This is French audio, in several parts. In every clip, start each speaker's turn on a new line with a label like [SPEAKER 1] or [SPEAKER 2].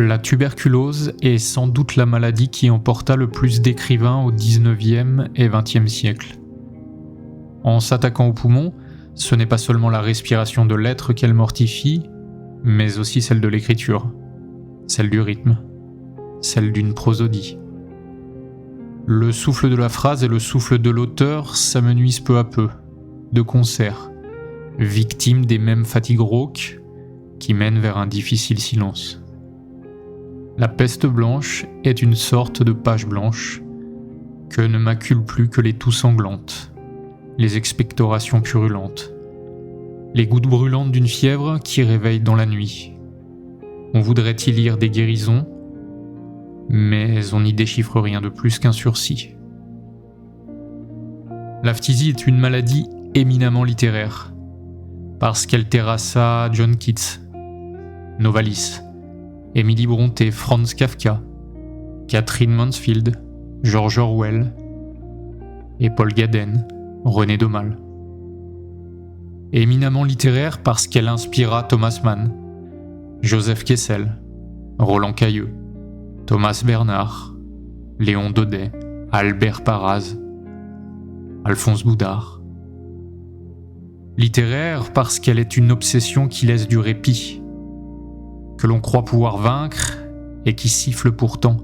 [SPEAKER 1] La tuberculose est sans doute la maladie qui emporta le plus d'écrivains au XIXe et XXe siècle. En s'attaquant aux poumons, ce n'est pas seulement la respiration de l'être qu'elle mortifie, mais aussi celle de l'écriture, celle du rythme, celle d'une prosodie. Le souffle de la phrase et le souffle de l'auteur s'amenuisent peu à peu, de concert, victimes des mêmes fatigues rauques qui mènent vers un difficile silence. La peste blanche est une sorte de page blanche que ne maculent plus que les toux sanglantes, les expectorations purulentes, les gouttes brûlantes d'une fièvre qui réveille dans la nuit. On voudrait y lire des guérisons, mais on n'y déchiffre rien de plus qu'un sursis. La phtisie est une maladie éminemment littéraire, parce qu'elle terrassa John Keats, Novalis, Émilie Brontë, Franz Kafka, Catherine Mansfield, George Orwell et Paul Gaden, René Daumal. Éminemment littéraire parce qu'elle inspira Thomas Mann, Joseph Kessel, Roland Cailleux, Thomas Bernard, Léon Daudet, Albert Parraz, Alphonse Boudard. Littéraire parce qu'elle est une obsession qui laisse du répit, que l'on croit pouvoir vaincre et qui siffle pourtant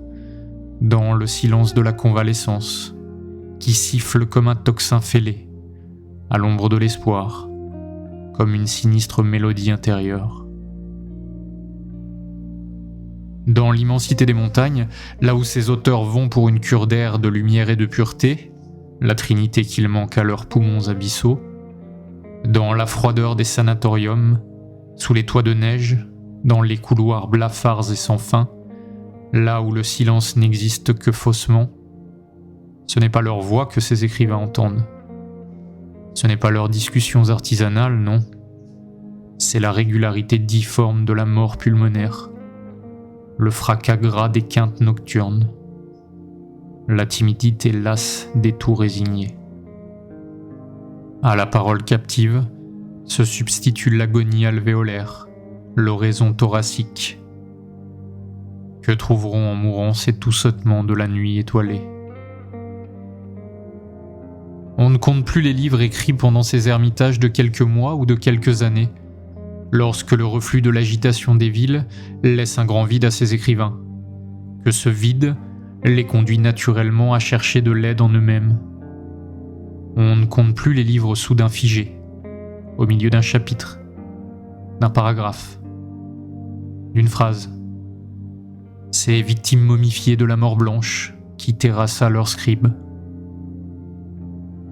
[SPEAKER 1] dans le silence de la convalescence, qui siffle comme un tocsin fêlé, à l'ombre de l'espoir, comme une sinistre mélodie intérieure. Dans l'immensité des montagnes, là où ces auteurs vont pour une cure d'air, de lumière et de pureté, la trinité qu'il manque à leurs poumons abyssaux, dans la froideur des sanatoriums, sous les toits de neige, dans les couloirs blafards et sans fin, là où le silence n'existe que faussement, ce n'est pas leur voix que ces écrivains entendent. Ce n'est pas leurs discussions artisanales, non. C'est la régularité difforme de la mort pulmonaire, le fracas gras des quintes nocturnes, la timidité lasse des tours résignés. À la parole captive se substitue l'agonie alvéolaire, l'oraison thoracique. Que trouveront en mourant ces toussotements de la nuit étoilée? On ne compte plus les livres écrits pendant ces ermitages de quelques mois ou de quelques années, lorsque le reflux de l'agitation des villes laisse un grand vide à ces écrivains, que ce vide les conduit naturellement à chercher de l'aide en eux-mêmes. On ne compte plus les livres soudain figés, au milieu d'un chapitre, d'un paragraphe, d'une phrase. Ces victimes momifiées de la mort blanche qui terrassa leurs scribes.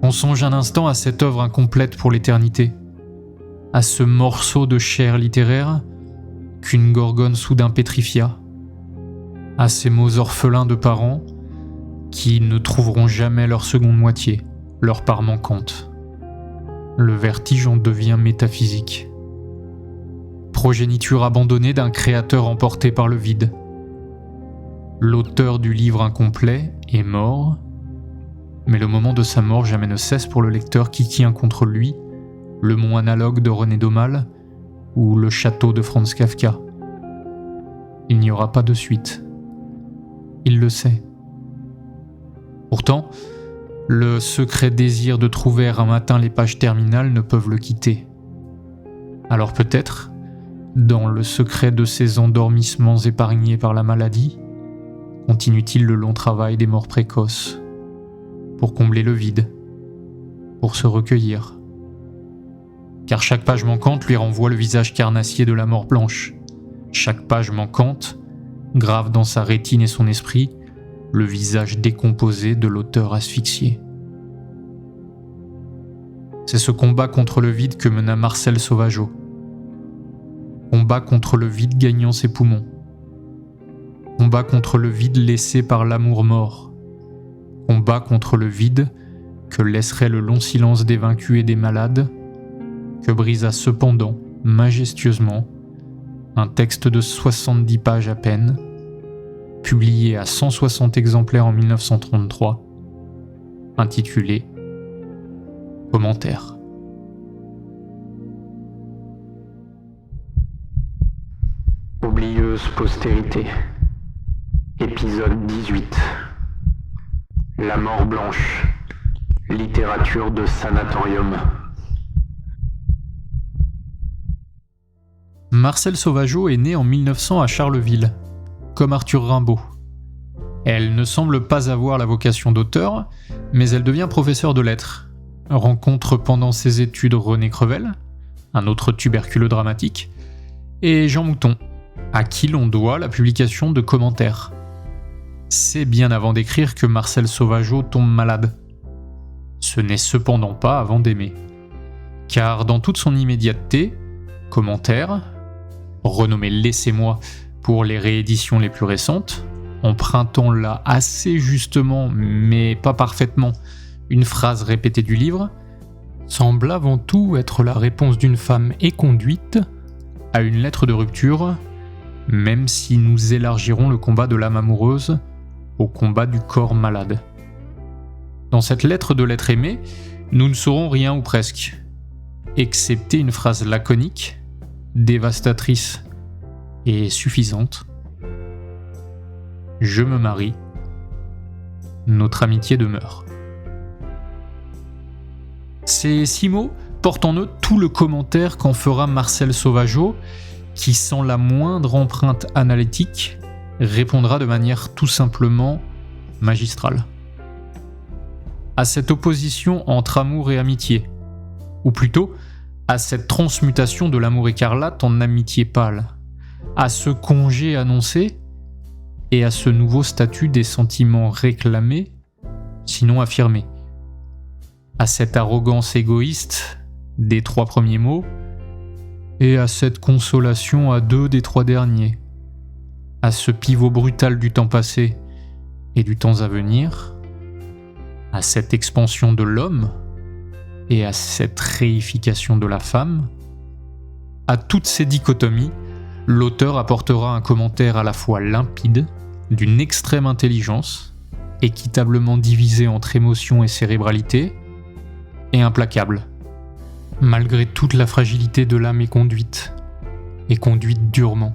[SPEAKER 1] On songe un instant à cette œuvre incomplète pour l'éternité, à ce morceau de chair littéraire qu'une gorgone soudain pétrifia, à ces mots orphelins de parents qui ne trouveront jamais leur seconde moitié, leur part manquante. Le vertige en devient métaphysique. Progéniture abandonnée d'un créateur emporté par le vide. L'auteur du livre incomplet est mort, mais le moment de sa mort jamais ne cesse pour le lecteur qui tient contre lui le mont analogue de René Daumal ou le château de Franz Kafka. Il n'y aura pas de suite. Il le sait. Pourtant, le secret désir de trouver un matin les pages terminales ne peuvent le quitter. Alors peut-être, dans le secret de ces endormissements épargnés par la maladie, continue-t-il le long travail des morts précoces, pour combler le vide, pour se recueillir. Car chaque page manquante lui renvoie le visage carnassier de la mort blanche. Chaque page manquante grave dans sa rétine et son esprit le visage décomposé de l'auteur asphyxié. C'est ce combat contre le vide que mena Marcel Sauvageau. Combat contre le vide gagnant ses poumons. Combat contre le vide laissé par l'amour mort. Combat contre le vide que laisserait le long silence des vaincus et des malades, que brisa cependant, majestueusement, un texte de 70 pages à peine, publié à 160 exemplaires en 1933, intitulé « Commentaire ».
[SPEAKER 2] Oublieuse postérité. Épisode 18. La mort blanche. Littérature de sanatorium.
[SPEAKER 1] Marcelle Sauvageot est née en 1900 à Charleville, comme Arthur Rimbaud. Elle ne semble pas avoir la vocation d'auteur, mais elle devient professeure de lettres, rencontre pendant ses études René Crevel, un autre tuberculeux dramatique, et Jean Mouton, à qui l'on doit la publication de commentaires. C'est bien avant d'écrire que Marcelle Sauvageot tombe malade. Ce n'est cependant pas avant d'aimer. Car dans toute son immédiateté, commentaires, renommé Laissez-moi pour les rééditions les plus récentes, empruntant là assez justement, mais pas parfaitement, une phrase répétée du livre, semble avant tout être la réponse d'une femme éconduite à une lettre de rupture, même si nous élargirons le combat de l'âme amoureuse au combat du corps malade. Dans cette lettre de l'être aimé, nous ne saurons rien ou presque, excepté une phrase laconique, dévastatrice et suffisante. Je me marie. Notre amitié demeure. Ces 6 mots portent en eux tout le commentaire qu'en fera Marcelle Sauvageot, qui, sans la moindre empreinte analytique, répondra de manière tout simplement magistrale. À cette opposition entre amour et amitié, ou plutôt à cette transmutation de l'amour écarlate en amitié pâle, à ce congé annoncé et à ce nouveau statut des sentiments réclamés, sinon affirmés, à cette arrogance égoïste des 3 premiers mots et à cette consolation à 2 des 3 derniers, à ce pivot brutal du temps passé et du temps à venir, à cette expansion de l'homme et à cette réification de la femme. À toutes ces dichotomies, l'auteur apportera un commentaire à la fois limpide, d'une extrême intelligence, équitablement divisé entre émotion et cérébralité, et implacable, malgré toute la fragilité de l'âme éconduite, et conduite durement,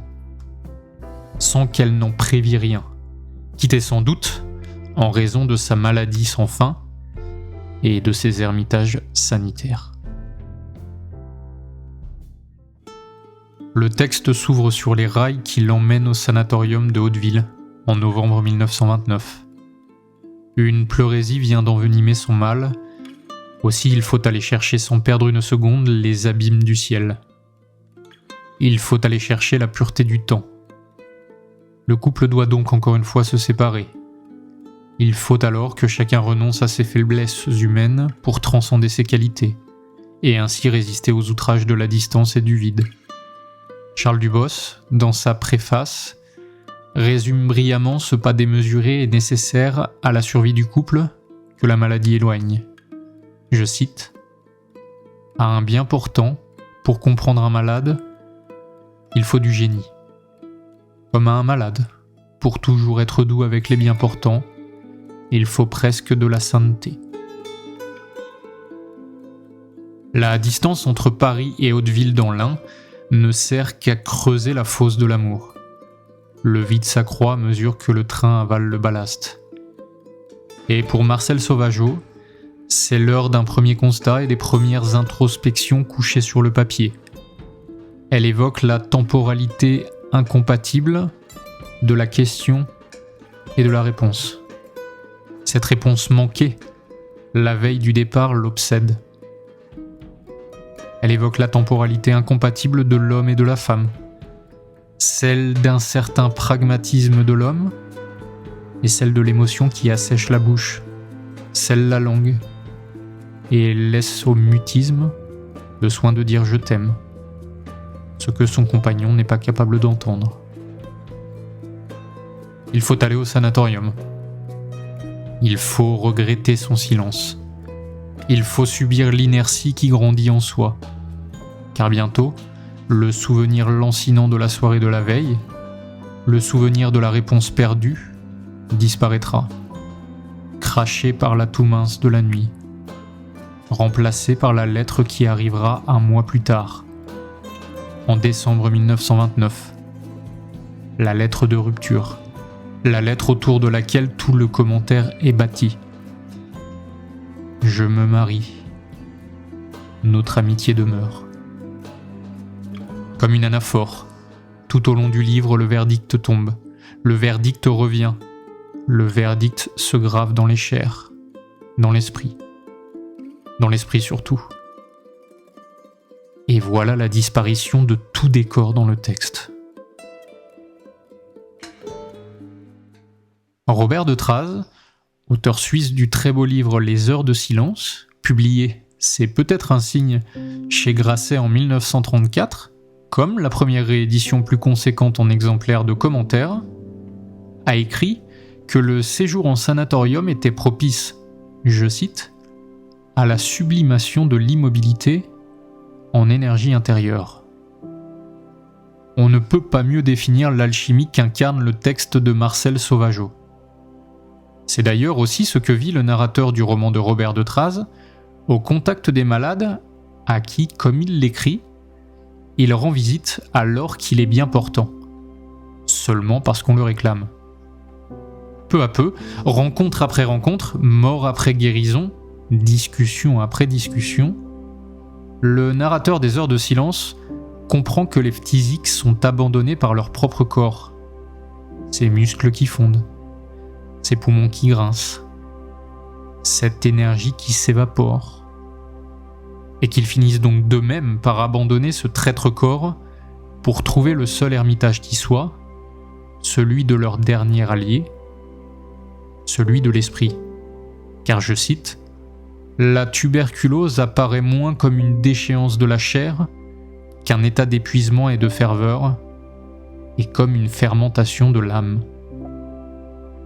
[SPEAKER 1] sans qu'elle n'en prévît rien, quittée sans doute en raison de sa maladie sans fin et de ses ermitages sanitaires. Le texte s'ouvre sur les rails qui l'emmènent au sanatorium de Hauteville, en novembre 1929. Une pleurésie vient d'envenimer son mal, aussi il faut aller chercher sans perdre une seconde les abîmes du ciel. Il faut aller chercher la pureté du temps. Le couple doit donc encore une fois se séparer. Il faut alors que chacun renonce à ses faiblesses humaines pour transcender ses qualités, et ainsi résister aux outrages de la distance et du vide. Charles Dubos, dans sa préface, résume brillamment ce pas démesuré et nécessaire à la survie du couple que la maladie éloigne. Je cite : « À un bien portant, pour comprendre un malade, il faut du génie. Comme à un malade, pour toujours être doux avec les bien portants, il faut presque de la sainteté. » La distance entre Paris et Hauteville dans l'Ain ne sert qu'à creuser la fosse de l'amour. Le vide s'accroît à mesure que le train avale le ballast. Et pour Marcelle Sauvageot, c'est l'heure d'un premier constat et des premières introspections couchées sur le papier. Elle évoque la temporalité incompatible de la question et de la réponse. Cette réponse manquée, la veille du départ, l'obsède. Elle évoque la temporalité incompatible de l'homme et de la femme, celle d'un certain pragmatisme de l'homme et celle de l'émotion qui assèche la bouche, scelle la langue et laisse au mutisme le soin de dire « je t'aime », ce que son compagnon n'est pas capable d'entendre. Il faut aller au sanatorium. Il faut regretter son silence. Il faut subir l'inertie qui grandit en soi. Car bientôt, le souvenir lancinant de la soirée de la veille, le souvenir de la réponse perdue, disparaîtra, craché par la toux mince de la nuit, remplacé par la lettre qui arrivera un mois plus tard, en décembre 1929, la lettre de rupture, la lettre autour de laquelle tout le commentaire est bâti. Je me marie. Notre amitié demeure. Comme une anaphore, tout au long du livre, le verdict tombe, le verdict revient, le verdict se grave dans les chairs, dans l'esprit surtout. Et voilà la disparition de tout décor dans le texte. Robert de Thraze, auteur suisse du très beau livre Les Heures de silence, publié, c'est peut-être un signe, chez Grasset en 1934, comme la première réédition plus conséquente en exemplaires de commentaires, a écrit que le séjour en sanatorium était propice, je cite, à la sublimation de l'immobilité en énergie intérieure. On ne peut pas mieux définir l'alchimie qu'incarne le texte de Marcel Sauvageot. C'est d'ailleurs aussi ce que vit le narrateur du roman de Robert de Thraze, au contact des malades, à qui, comme il l'écrit, il rend visite alors qu'il est bien portant, seulement parce qu'on le réclame. Peu à peu, rencontre après rencontre, mort après guérison, discussion après discussion, le narrateur des Heures de silence comprend que les phtisiques sont abandonnés par leur propre corps, ses muscles qui fondent, ses poumons qui grincent, cette énergie qui s'évapore, et qu'ils finissent donc d'eux-mêmes par abandonner ce traître corps pour trouver le seul ermitage qui soit, celui de leur dernier allié, celui de l'esprit. Car je cite, « La tuberculose apparaît moins comme une déchéance de la chair qu'un état d'épuisement et de ferveur, et comme une fermentation de l'âme. »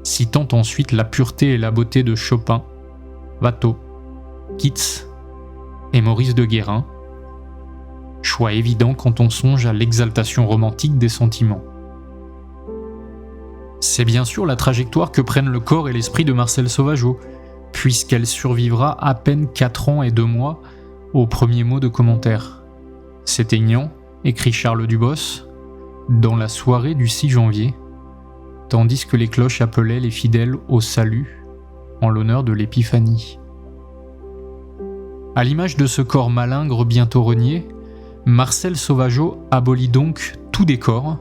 [SPEAKER 1] Citant ensuite la pureté et la beauté de Chopin, Watteau, Keats et Maurice de Guérin, choix évident quand on songe à l'exaltation romantique des sentiments. C'est bien sûr la trajectoire que prennent le corps et l'esprit de Marcel Sauvageot, puisqu'elle survivra à peine 4 ans et 2 mois aux premiers mots de commentaire. S'éteignant, écrit Charles Dubos, dans la soirée du 6 janvier, tandis que les cloches appelaient les fidèles au salut en l'honneur de l'Épiphanie. À l'image de ce corps malingre bientôt renié, Marcel Sauvageot abolit donc tout décor,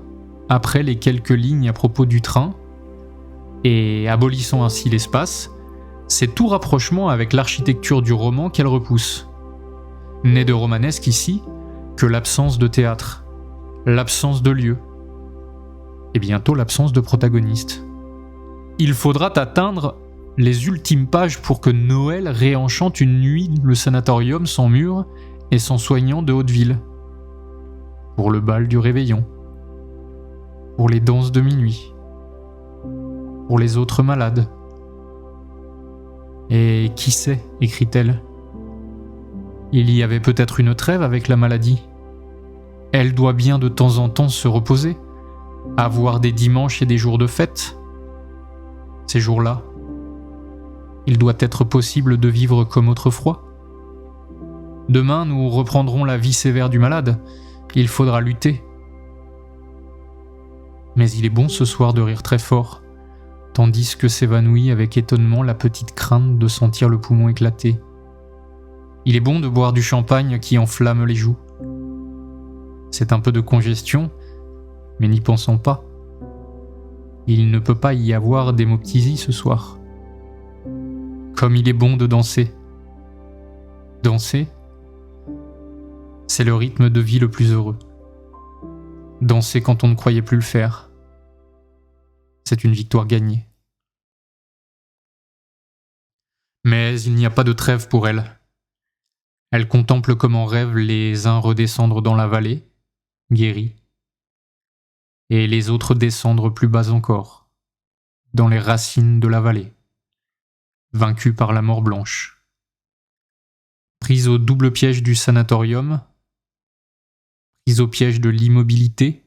[SPEAKER 1] après les quelques lignes à propos du train, et abolissant ainsi l'espace, c'est tout rapprochement avec l'architecture du roman qu'elle repousse. N'est de romanesque ici que l'absence de théâtre, l'absence de lieu, et bientôt l'absence de protagoniste. Il faudra atteindre les ultimes pages pour que Noël réenchante une nuit le sanatorium sans mur et sans soignant de Hauteville, pour le bal du réveillon, pour les danses de minuit, pour les autres malades. Et qui sait, écrit-elle, il y avait peut-être une trêve avec la maladie. Elle doit bien de temps en temps se reposer, avoir des dimanches et des jours de fête. Ces jours-là, il doit être possible de vivre comme autrefois. Demain, nous reprendrons la vie sévère du malade. Il faudra lutter. Mais il est bon ce soir de rire très fort, tandis que s'évanouit avec étonnement la petite crainte de sentir le poumon éclater. Il est bon de boire du champagne qui enflamme les joues. C'est un peu de congestion, mais n'y pensons pas. Il ne peut pas y avoir d'hémoptysie ce soir. Comme il est bon de danser. Danser, c'est le rythme de vie le plus heureux. Danser quand on ne croyait plus le faire, c'est une victoire gagnée. Mais il n'y a pas de trêve pour elle. Elle contemple comme en rêve les uns redescendre dans la vallée, guéris, et les autres descendre plus bas encore, dans les racines de la vallée, vaincus par la mort blanche. Prise au double piège du sanatorium, prise au piège de l'immobilité,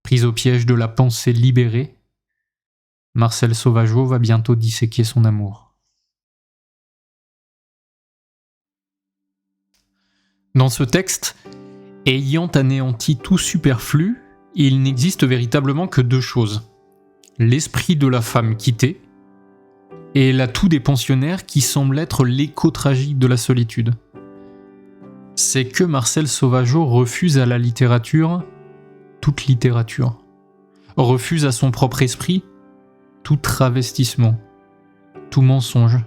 [SPEAKER 1] prise au piège de la pensée libérée, Marcel Sauvageot va bientôt disséquer son amour. Dans ce texte, ayant anéanti tout superflu, il n'existe véritablement que deux choses. L'esprit de la femme quittée et la toux des pensionnaires qui semble être l'écho tragique de la solitude. C'est que Marcel Sauvageot refuse à la littérature toute littérature, refuse à son propre esprit tout travestissement, tout mensonge,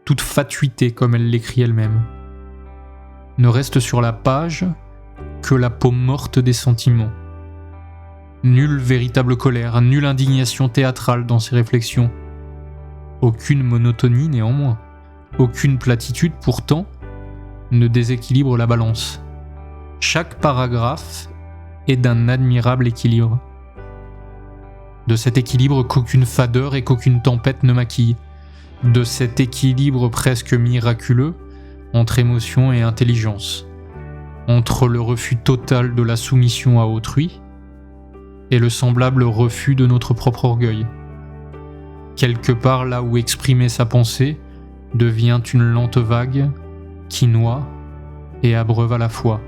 [SPEAKER 1] toute fatuité comme elle l'écrit elle-même. Ne reste sur la page que la peau morte des sentiments. Nulle véritable colère, nulle indignation théâtrale dans ses réflexions. Aucune monotonie néanmoins, aucune platitude pourtant ne déséquilibre la balance. Chaque paragraphe est d'un admirable équilibre. De cet équilibre qu'aucune fadeur et qu'aucune tempête ne maquille. De cet équilibre presque miraculeux entre émotion et intelligence. Entre le refus total de la soumission à autrui et le semblable refus de notre propre orgueil. Quelque part là où exprimer sa pensée devient une lente vague qui noie et abreuve à la fois.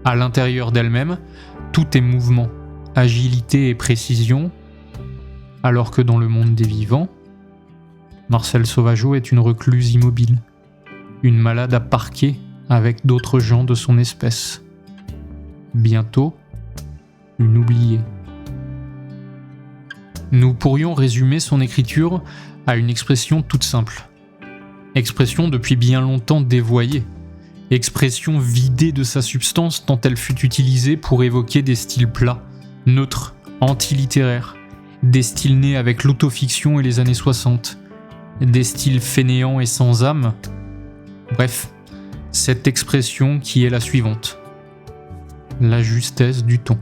[SPEAKER 1] À l'intérieur d'elle-même, tout est mouvement, agilité et précision, alors que dans le monde des vivants, Marcel Sauvageot est une recluse immobile, une malade à parquet avec d'autres gens de son espèce. Bientôt, une oubliée. Nous pourrions résumer son écriture à une expression toute simple. Expression depuis bien longtemps dévoyée. Expression vidée de sa substance tant elle fut utilisée pour évoquer des styles plats, neutres, antilittéraires, des styles nés avec l'autofiction et les années 60, des styles fainéants et sans âme. Bref, cette expression qui est la suivante. La justesse du ton.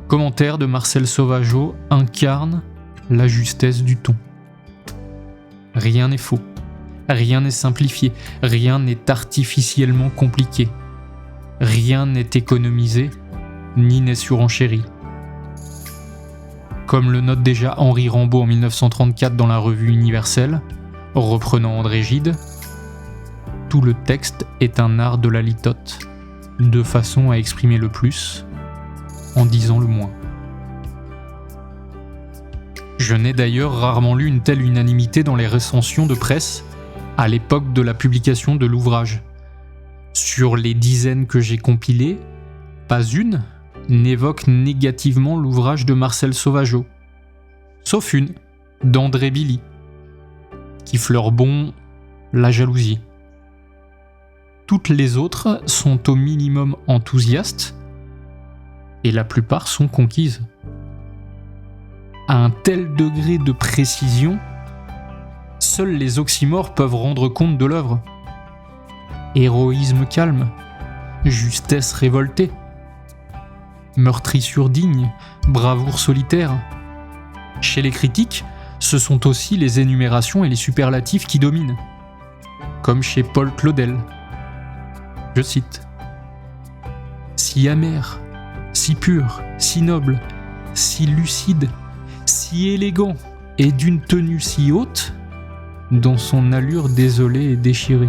[SPEAKER 1] Commentaire de Marcel Sauvageot incarne la justesse du ton. Rien n'est faux, rien n'est simplifié, rien n'est artificiellement compliqué, rien n'est économisé, ni n'est surenchéri. Comme le note déjà Henri Rambaud en 1934 dans la Revue universelle, reprenant André Gide, tout le texte est un art de la litote, de façon à exprimer le plus en disant le moins. Je n'ai d'ailleurs rarement lu une telle unanimité dans les recensions de presse à l'époque de la publication de l'ouvrage. Sur les dizaines que j'ai compilées, pas une n'évoque négativement l'ouvrage de Marcel Sauvageot, sauf une, d'André Billy, qui fleure bon la jalousie. Toutes les autres sont au minimum enthousiastes, et la plupart sont conquises. À un tel degré de précision, seuls les oxymores peuvent rendre compte de l'œuvre. Héroïsme calme, justesse révoltée, meurtrissure digne, bravoure solitaire. Chez les critiques, ce sont aussi les énumérations et les superlatifs qui dominent, comme chez Paul Claudel. Je cite : « Si amer, si pur, si noble, si lucide, si élégant et d'une tenue si haute, dans son allure désolée et déchirée. »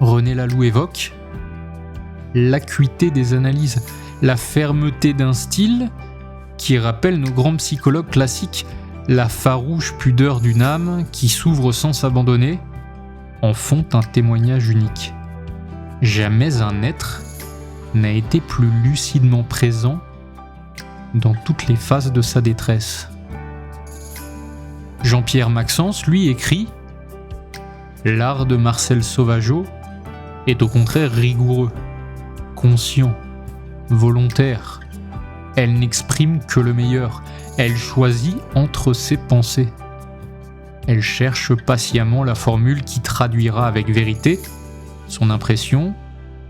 [SPEAKER 1] René Laloux évoque l'acuité des analyses, la fermeté d'un style qui rappelle nos grands psychologues classiques, la farouche pudeur d'une âme qui s'ouvre sans s'abandonner, en font un témoignage unique. Jamais un être n'a été plus lucidement présent dans toutes les phases de sa détresse. Jean-Pierre Maxence, lui, écrit « L'art de Marcel Sauvageot est au contraire rigoureux, conscient, volontaire. Elle n'exprime que le meilleur. Elle choisit entre ses pensées. Elle cherche patiemment la formule qui traduira avec vérité son impression,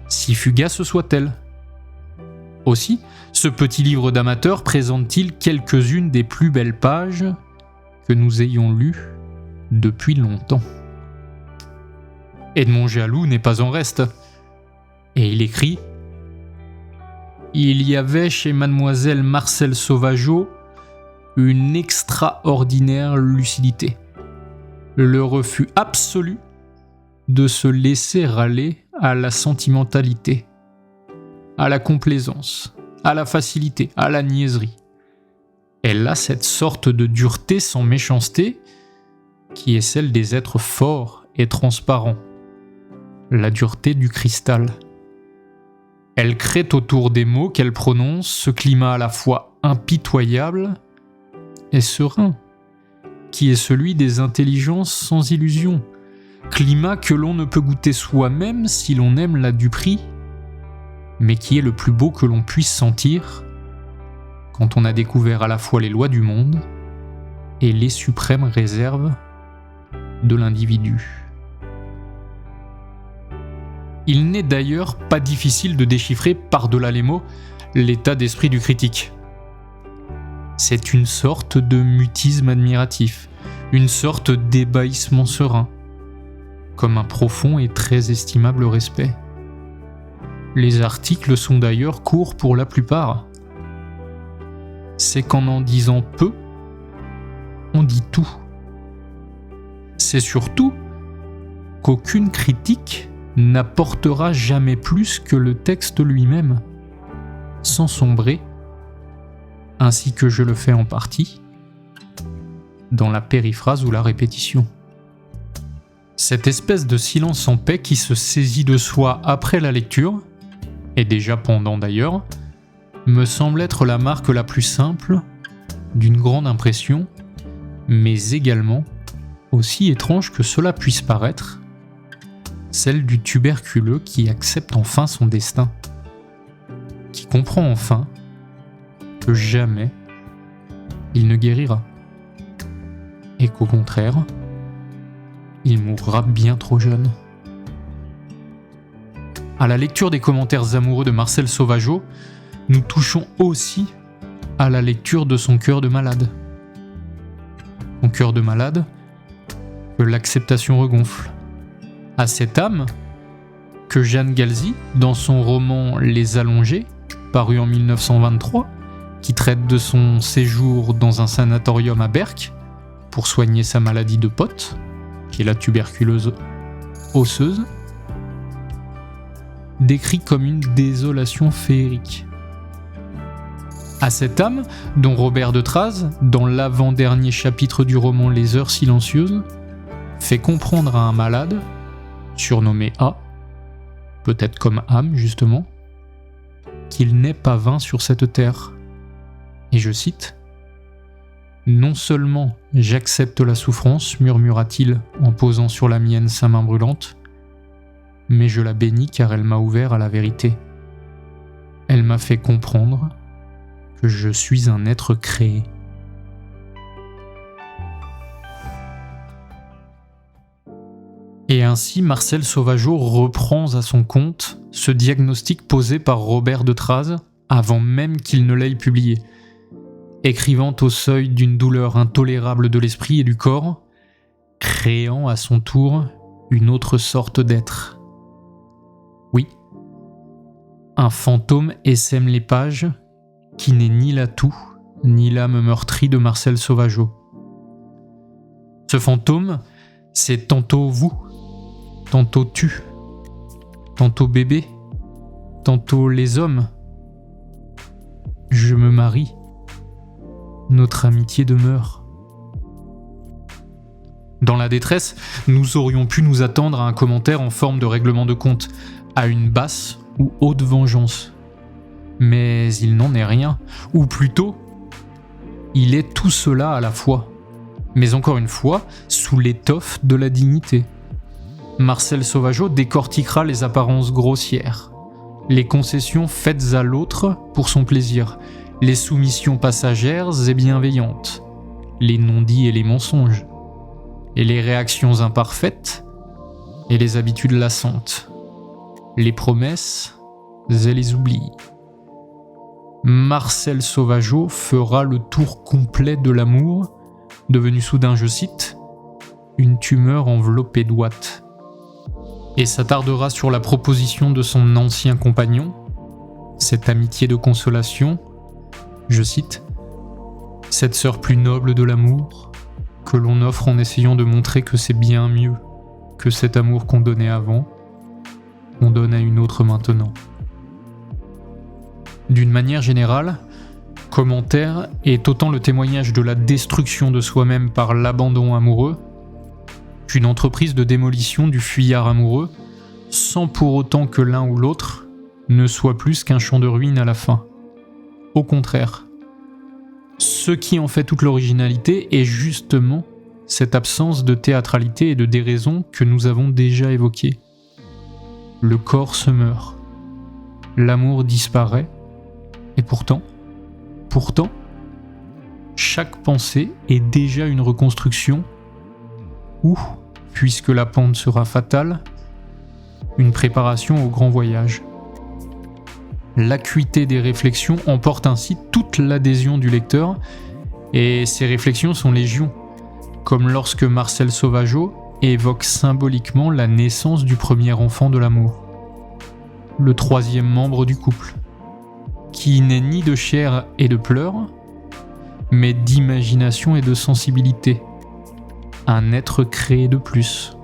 [SPEAKER 1] si fugace soit-elle. Aussi, ce petit livre d'amateur présente-t-il quelques-unes des plus belles pages que nous ayons lues depuis longtemps. » Edmond Jaloux n'est pas en reste, et il écrit « Il y avait chez mademoiselle Marcel Sauvageot une extraordinaire lucidité, le refus absolu de se laisser aller à la sentimentalité, à la complaisance, à la facilité, à la niaiserie. Elle a cette sorte de dureté sans méchanceté qui est celle des êtres forts et transparents, la dureté du cristal. Elle crée autour des mots qu'elle prononce ce climat à la fois impitoyable et serein, qui est celui des intelligences sans illusion, climat que l'on ne peut goûter soi-même si l'on aime la duperie, mais qui est le plus beau que l'on puisse sentir quand on a découvert à la fois les lois du monde et les suprêmes réserves de l'individu. Il n'est d'ailleurs pas difficile de déchiffrer par-delà les mots l'état d'esprit du critique. C'est une sorte de mutisme admiratif, une sorte d'ébahissement serein, comme un profond et très estimable respect. Les articles sont d'ailleurs courts pour la plupart. C'est qu'en disant peu, on dit tout. C'est surtout qu'aucune critique n'apportera jamais plus que le texte lui-même, sans sombrer, ainsi que je le fais en partie, dans la périphrase ou la répétition. Cette espèce de silence en paix qui se saisit de soi après la lecture, et déjà pendant d'ailleurs, me semble être la marque la plus simple d'une grande impression, mais également, aussi étrange que cela puisse paraître, celle du tuberculeux qui accepte enfin son destin, qui comprend enfin que jamais il ne guérira, et qu'au contraire, il mourra bien trop jeune. À la lecture des commentaires amoureux de Marcel Sauvageau, nous touchons aussi à la lecture de son cœur de malade. Son cœur de malade que l'acceptation regonfle. À cette âme que Jeanne Galzi, dans son roman Les Allongés, paru en 1923, qui traite de son séjour dans un sanatorium à Berck pour soigner sa maladie de Pott, qui est la tuberculose osseuse, décrit comme une désolation féerique. À cette âme, dont Robert de Traz, dans l'avant-dernier chapitre du roman Les Heures Silencieuses, fait comprendre à un malade, surnommé A, peut-être comme âme justement, qu'il n'est pas vain sur cette terre. Et je cite, « Non seulement j'accepte la souffrance, murmura-t-il en posant sur la mienne sa main brûlante, mais je la bénis car elle m'a ouvert à la vérité. Elle m'a fait comprendre que je suis un être créé. » Et ainsi Marcel Sauvageau reprend à son compte ce diagnostic posé par Robert de Traz avant même qu'il ne l'ait publié, écrivant au seuil d'une douleur intolérable de l'esprit et du corps, créant à son tour une autre sorte d'être. Oui, un fantôme essaime les pages qui n'est ni l'atout ni l'âme meurtrie de Marcel Sauvageau. Ce fantôme, c'est tantôt vous, tantôt tu, tantôt bébé, tantôt les hommes. Je me marie, notre amitié demeure. Dans la détresse, nous aurions pu nous attendre à un commentaire en forme de règlement de compte, à une basse ou haute vengeance. Mais il n'en est rien, ou plutôt, il est tout cela à la fois, mais encore une fois, sous l'étoffe de la dignité. Marcel Sauvageau décortiquera les apparences grossières, les concessions faites à l'autre pour son plaisir, les soumissions passagères et bienveillantes, les non-dits et les mensonges, et les réactions imparfaites et les habitudes lassantes, les promesses et les oublis. Marcel Sauvageau fera le tour complet de l'amour, devenu soudain, je cite, une tumeur enveloppée d'ouate, et s'attardera sur la proposition de son ancien compagnon, cette amitié de consolation, je cite, cette sœur plus noble de l'amour, que l'on offre en essayant de montrer que c'est bien mieux que cet amour qu'on donnait avant, qu'on donne à une autre maintenant. D'une manière générale, Commentaire est autant le témoignage de la destruction de soi-même par l'abandon amoureux qu'une entreprise de démolition du fuyard amoureux, sans pour autant que l'un ou l'autre ne soit plus qu'un champ de ruines à la fin. Au contraire, ce qui en fait toute l'originalité est justement cette absence de théâtralité et de déraison que nous avons déjà évoquée. Le corps se meurt, l'amour disparaît, et pourtant, chaque pensée est déjà une reconstruction ou, puisque la pente sera fatale, une préparation au grand voyage. L'acuité des réflexions emporte ainsi toute l'adhésion du lecteur, et ces réflexions sont légion, comme lorsque Marcel Sauvageot évoque symboliquement la naissance du premier enfant de l'amour, le troisième membre du couple, qui n'est ni de chair et de pleurs, mais d'imagination et de sensibilité, un être créé de plus,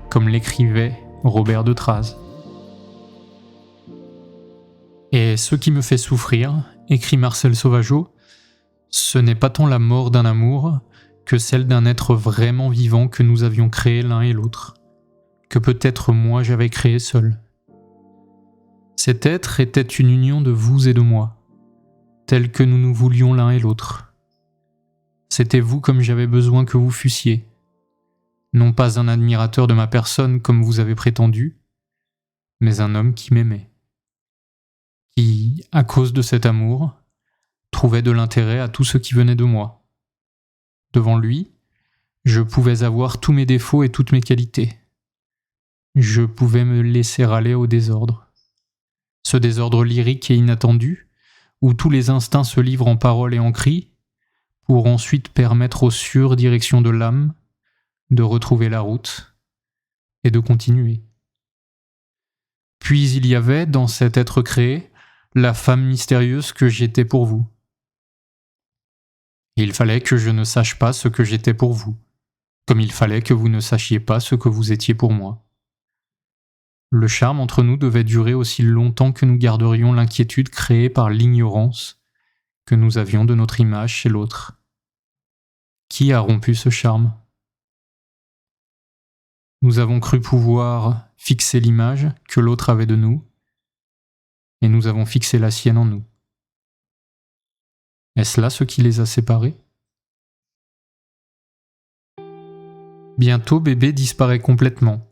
[SPEAKER 1] comme l'écrivait Robert de Traz. Et ce qui me fait souffrir, écrit Marcel Sauvageot, ce n'est pas tant la mort d'un amour que celle d'un être vraiment vivant que nous avions créé l'un et l'autre, que peut-être moi j'avais créé seul. Cet être était une union de vous et de moi, telle que nous nous voulions l'un et l'autre. C'était vous comme j'avais besoin que vous fussiez, non pas un admirateur de ma personne comme vous avez prétendu, mais un homme qui m'aimait, qui, à cause de cet amour, trouvait de l'intérêt à tout ce qui venait de moi. Devant lui, je pouvais avoir tous mes défauts et toutes mes qualités. Je pouvais me laisser aller au désordre. Ce désordre lyrique et inattendu, où tous les instincts se livrent en paroles et en cris, pour ensuite permettre aux sûres directions de l'âme de retrouver la route et de continuer. Puis il y avait, dans cet être créé, la femme mystérieuse que j'étais pour vous. Il fallait que je ne sache pas ce que j'étais pour vous, comme il fallait que vous ne sachiez pas ce que vous étiez pour moi. Le charme entre nous devait durer aussi longtemps que nous garderions l'inquiétude créée par l'ignorance que nous avions de notre image chez l'autre. Qui a rompu ce charme ? Nous avons cru pouvoir fixer l'image que l'autre avait de nous, et nous avons fixé la sienne en nous. Est-ce là ce qui les a séparés ? Bientôt bébé disparaît complètement.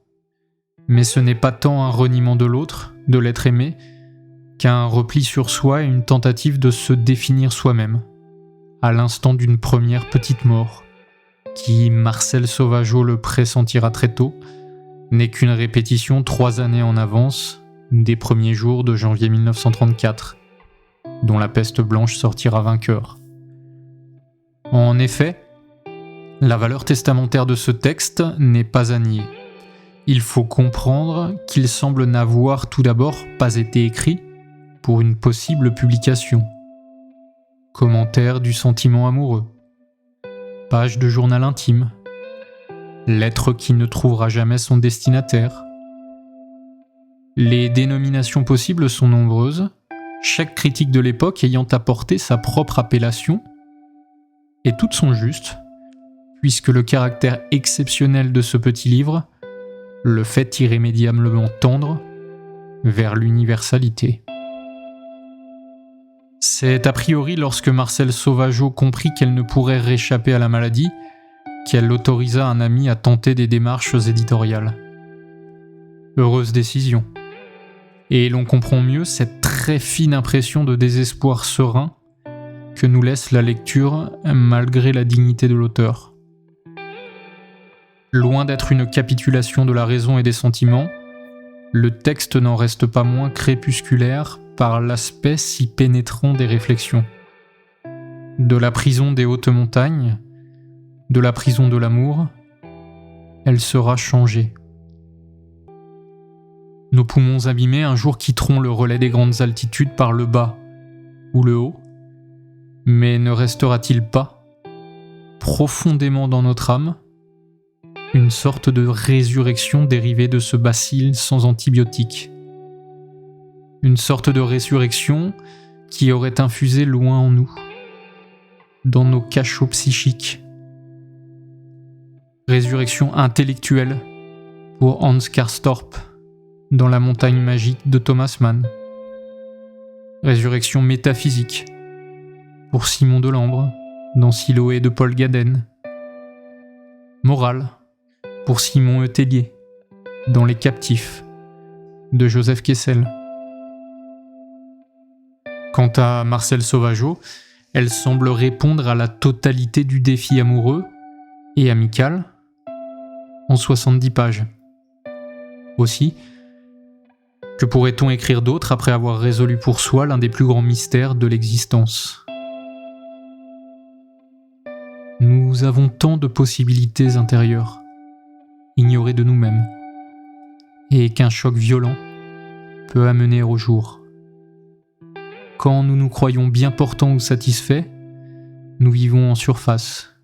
[SPEAKER 1] Mais ce n'est pas tant un reniement de l'autre, de l'être aimé, qu'un repli sur soi et une tentative de se définir soi-même, à l'instant d'une première petite mort, qui, Marcel Sauvageot le pressentira très tôt, n'est qu'une répétition 3 années en avance des premiers jours de janvier 1934, dont la peste blanche sortira vainqueur. En effet, la valeur testamentaire de ce texte n'est pas à nier. Il faut comprendre qu'il semble n'avoir tout d'abord pas été écrit pour une possible publication. Commentaire du sentiment amoureux, page de journal intime, lettre qui ne trouvera jamais son destinataire. Les dénominations possibles sont nombreuses, chaque critique de l'époque ayant apporté sa propre appellation, et toutes sont justes, puisque le caractère exceptionnel de ce petit livre le fait irrémédiablement tendre vers l'universalité. C'est a priori lorsque Marcel Sauvageot comprit qu'elle ne pourrait réchapper à la maladie qu'elle autorisa un ami à tenter des démarches éditoriales. Heureuse décision. Et l'on comprend mieux cette très fine impression de désespoir serein que nous laisse la lecture malgré la dignité de l'auteur. Loin d'être une capitulation de la raison et des sentiments, le texte n'en reste pas moins crépusculaire par l'aspect si pénétrant des réflexions. De la prison des hautes montagnes, de la prison de l'amour, elle sera changée. Nos poumons abîmés un jour quitteront le relais des grandes altitudes par le bas ou le haut, mais ne restera-t-il pas, profondément dans notre âme, une sorte de résurrection dérivée de ce bacille sans antibiotiques. Une sorte de résurrection qui aurait infusé loin en nous, dans nos cachots psychiques. Résurrection intellectuelle pour Hans Karstorp dans La montagne magique de Thomas Mann. Résurrection métaphysique pour Simon Delambre dans Siloé de Paul Gaden. Morale pour Simon Etellier dans Les Captifs de Joseph Kessel. Quant à Marcel Sauvageau, elle semble répondre à la totalité du défi amoureux et amical en 70 pages. Aussi, que pourrait-on écrire d'autre après avoir résolu pour soi l'un des plus grands mystères de l'existence ? Nous avons tant de possibilités intérieures, ignorées de nous-mêmes, et qu'un choc violent peut amener au jour. Quand nous nous croyons bien portants ou satisfaits, nous vivons en surface.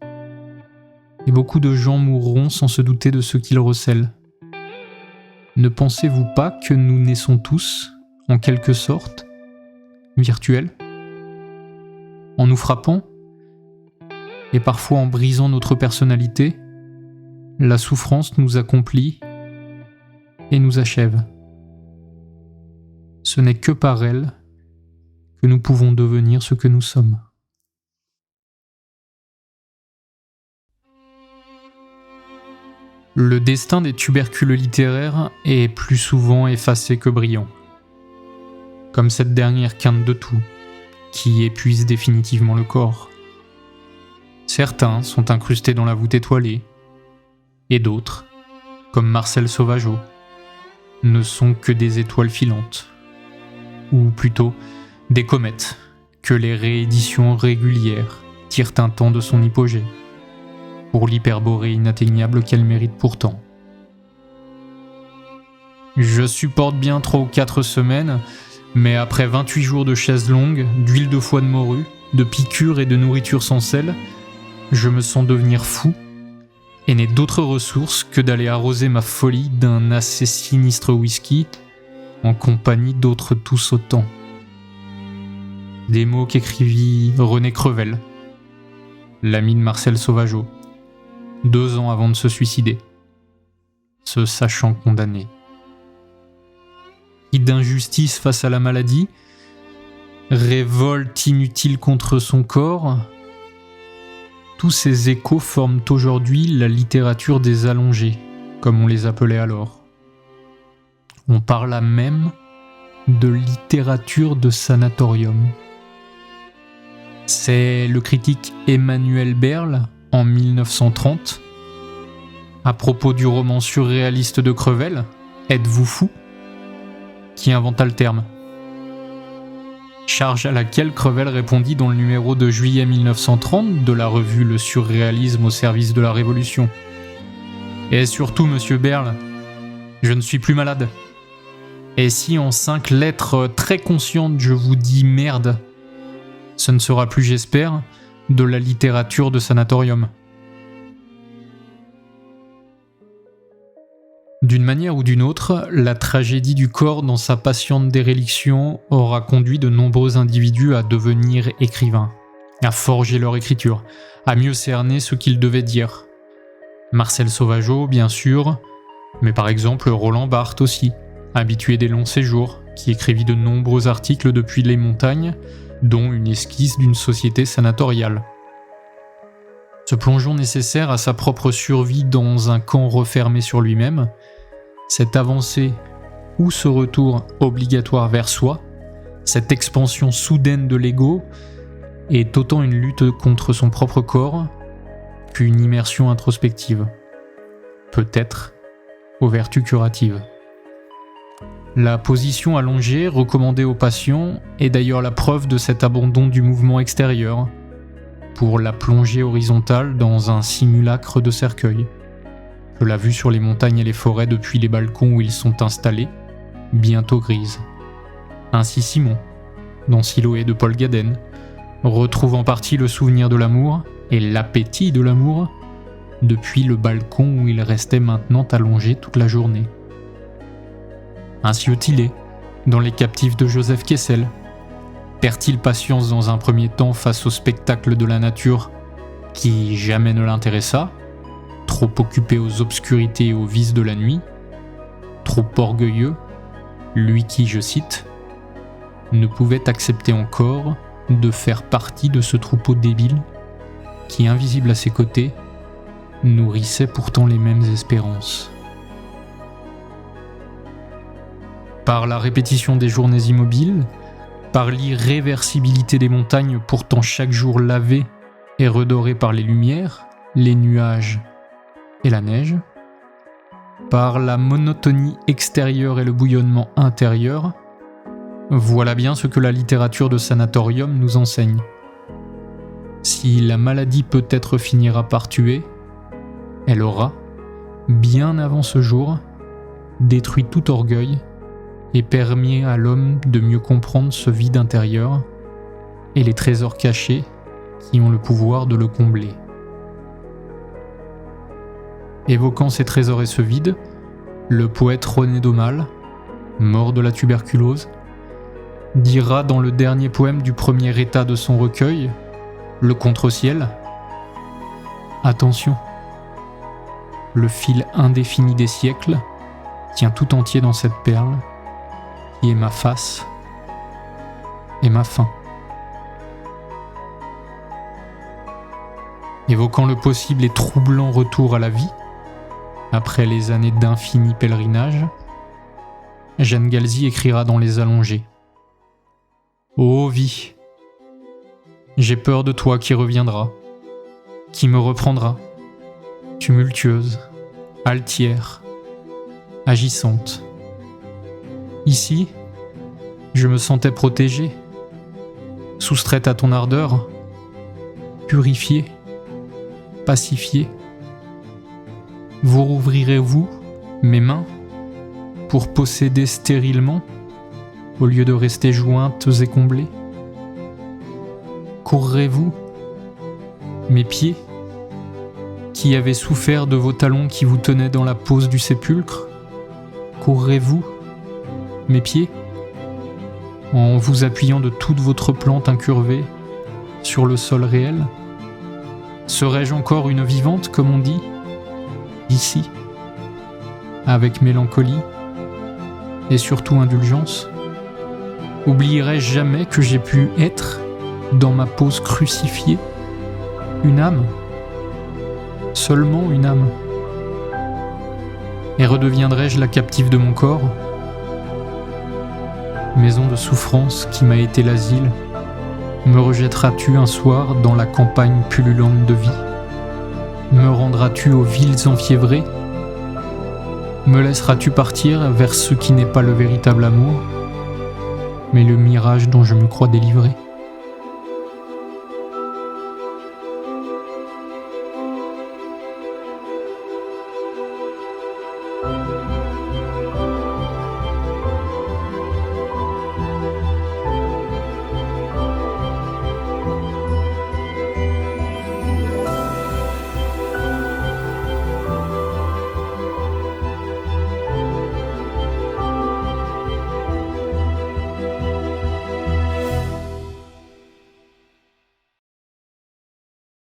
[SPEAKER 1] Et beaucoup de gens mourront sans se douter de ce qu'ils recèlent. Ne pensez-vous pas que nous naissons tous, en quelque sorte, virtuels ? En nous frappant, et parfois en brisant notre personnalité, la souffrance nous accomplit et nous achève. Ce n'est que par elle que nous pouvons devenir ce que nous sommes. Le destin des tubercules littéraires est plus souvent effacé que brillant. Comme cette dernière quinte de tout, qui épuise définitivement le corps. Certains sont incrustés dans la voûte étoilée, et d'autres, comme Marcel Sauvageau, ne sont que des étoiles filantes, ou plutôt des comètes que les rééditions régulières tirent un temps de son hypogée, pour l'hyperborée inatteignable qu'elle mérite pourtant. Je supporte bien 3 ou 4 semaines, mais après 28 jours de chaises longues, d'huile de foie de morue, de piqûres et de nourriture sans sel, je me sens devenir fou et n'ai d'autre ressource que d'aller arroser ma folie d'un assez sinistre whisky en compagnie d'autres tous autant. Des mots qu'écrivit René Crevel, l'ami de Marcel Sauvageau, 2 ans avant de se suicider, se sachant condamné. Qui d'injustice face à la maladie, révolte inutile contre son corps, tous ces échos forment aujourd'hui la littérature des allongés, comme on les appelait alors. On parla même de littérature de sanatorium. C'est le critique Emmanuel Berle, en 1930, à propos du roman surréaliste de Crevel, Êtes-vous fou ? Qui inventa le terme. Charge à laquelle Crevel répondit dans le numéro de juillet 1930 de la revue Le surréalisme au service de la Révolution. Et surtout, monsieur Berle, je ne suis plus malade. Et si en 5 lettres très conscientes je vous dis merde, ce ne sera plus, j'espère, de la littérature de sanatorium. D'une manière ou d'une autre, la tragédie du corps dans sa patiente déréliction aura conduit de nombreux individus à devenir écrivains, à forger leur écriture, à mieux cerner ce qu'ils devaient dire. Marcel Sauvageau, bien sûr, mais par exemple Roland Barthes aussi, habitué des longs séjours, qui écrivit de nombreux articles depuis les montagnes, dont une esquisse d'une société sanatoriale. Ce plongeon nécessaire à sa propre survie dans un camp refermé sur lui-même, cette avancée ou ce retour obligatoire vers soi, cette expansion soudaine de l'ego, est autant une lutte contre son propre corps qu'une immersion introspective, peut-être aux vertus curatives. La position allongée recommandée aux patients est d'ailleurs la preuve de cet abandon du mouvement extérieur pour la plongée horizontale dans un simulacre de cercueil. Que la vue sur les montagnes et les forêts depuis les balcons où ils sont installés, bientôt grise. Ainsi Simon, dans Siloé de Paul Gaden, retrouve en partie le souvenir de l'amour et l'appétit de l'amour depuis le balcon où il restait maintenant allongé toute la journée. Ainsi Ottilé, dans Les Captifs de Joseph Kessel, Perd-il patience dans un premier temps face au spectacle de la nature qui jamais ne l'intéressa, trop occupé aux obscurités et aux vices de la nuit, trop orgueilleux, lui qui, je cite, ne pouvait accepter encore de faire partie de ce troupeau débile qui, invisible à ses côtés, nourrissait pourtant les mêmes espérances. Par la répétition des journées immobiles, par l'irréversibilité des montagnes pourtant chaque jour lavées et redorées par les lumières, les nuages et la neige, par la monotonie extérieure et le bouillonnement intérieur, voilà bien ce que la littérature de sanatorium nous enseigne. Si la maladie peut-être finira par tuer, elle aura, bien avant ce jour, détruit tout orgueil et permis à l'homme de mieux comprendre ce vide intérieur et les trésors cachés qui ont le pouvoir de le combler. Évoquant ces trésors et ce vide, le poète René Daumal, mort de la tuberculose, dira dans le dernier poème du premier état de son recueil, Le Contre-ciel, « Attention, le fil indéfini des siècles tient tout entier dans cette perle qui est ma face et ma fin. » Évoquant le possible et troublant retour à la vie, après les années d'infini pèlerinage, Jeanne Galzi écrira dans Les Allongés : Ô vie, j'ai peur de toi qui reviendras, qui me reprendra, tumultueuse, altière, agissante. Ici, je me sentais protégée, soustraite à ton ardeur, purifiée, pacifiée. Vous rouvrirez-vous mes mains pour posséder stérilement au lieu de rester jointes et comblées? Courrez-vous mes pieds qui avaient souffert de vos talons qui vous tenaient dans la pose du sépulcre? Courrez-vous mes pieds en vous appuyant de toute votre plante incurvée sur le sol réel? Serais-je encore une vivante, comme on dit, ici, avec mélancolie et surtout indulgence? Oublierai-je jamais que j'ai pu être, dans ma pose crucifiée, une âme, seulement une âme? Et redeviendrai-je la captive de mon corps, maison de souffrance qui m'a été l'asile? Me rejetteras-tu un soir dans la campagne pullulante de vie? Me rendras-tu aux villes enfiévrées? Me laisseras-tu partir vers ce qui n'est pas le véritable amour, mais le mirage dont je me crois délivré?